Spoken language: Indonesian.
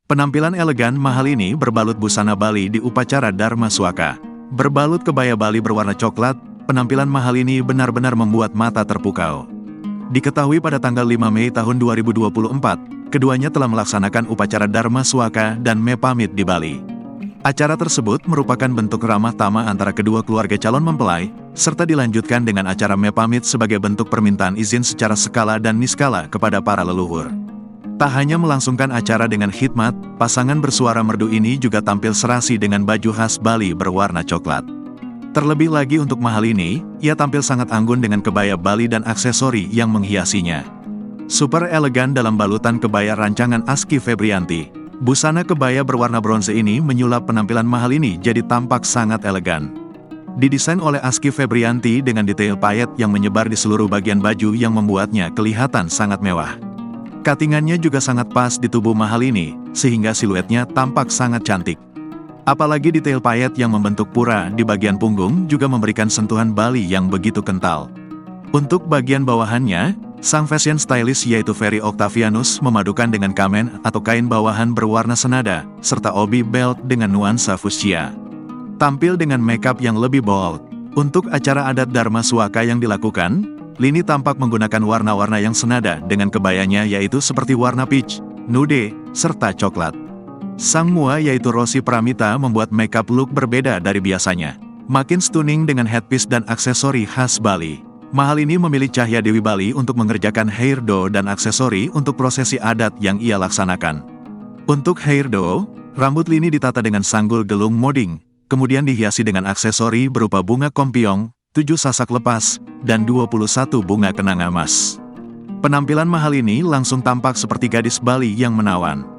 Penampilan elegan mahal ini berbalut busana Bali di upacara Dharma Suaka. Berbalut kebaya Bali berwarna coklat, penampilan mahal ini benar-benar membuat mata terpukau. Diketahui pada tanggal 5 Mei tahun 2024, keduanya telah melaksanakan upacara Dharma Suaka dan Mepamit di Bali. Acara tersebut merupakan bentuk ramah tamah antara kedua keluarga calon mempelai, serta dilanjutkan dengan acara Mepamit sebagai bentuk permintaan izin secara skala dan niskala kepada para leluhur. Tak hanya melangsungkan acara dengan khidmat, pasangan bersuara merdu ini juga tampil serasi dengan baju khas Bali berwarna coklat. Terlebih lagi untuk mahal ini, ia tampil sangat anggun dengan kebaya Bali dan aksesori yang menghiasinya. Super elegan dalam balutan kebaya rancangan Aski Febrianti. Busana kebaya berwarna bronze ini menyulap penampilan mahal ini jadi tampak sangat elegan. Didesain oleh Aski Febrianti dengan detail payet yang menyebar di seluruh bagian baju yang membuatnya kelihatan sangat mewah. Katingannya juga sangat pas di tubuh mahal ini, sehingga siluetnya tampak sangat cantik. Apalagi detail payet yang membentuk pura di bagian punggung juga memberikan sentuhan Bali yang begitu kental. Untuk bagian bawahannya, sang fashion stylist yaitu Ferry Octavianus memadukan dengan kamen atau kain bawahan berwarna senada, serta obi belt dengan nuansa fuchsia. Tampil dengan makeup yang lebih bold. Untuk acara adat Dharma Suaka yang dilakukan, Lini tampak menggunakan warna-warna yang senada dengan kebayanya yaitu seperti warna peach, nude, serta coklat. Sang mua yaitu Rosi Pramita membuat makeup look berbeda dari biasanya. Makin stunning dengan headpiece dan aksesori khas Bali. Mahal ini memilih Cahya Dewi Bali untuk mengerjakan hairdo dan aksesori untuk prosesi adat yang ia laksanakan. Untuk hairdo, rambut Lini ditata dengan sanggul gelung moding, kemudian dihiasi dengan aksesori berupa bunga kompiong, 7 sasak lepas, dan 21 bunga kenanga emas. Penampilan mahal ini langsung tampak seperti gadis Bali yang menawan.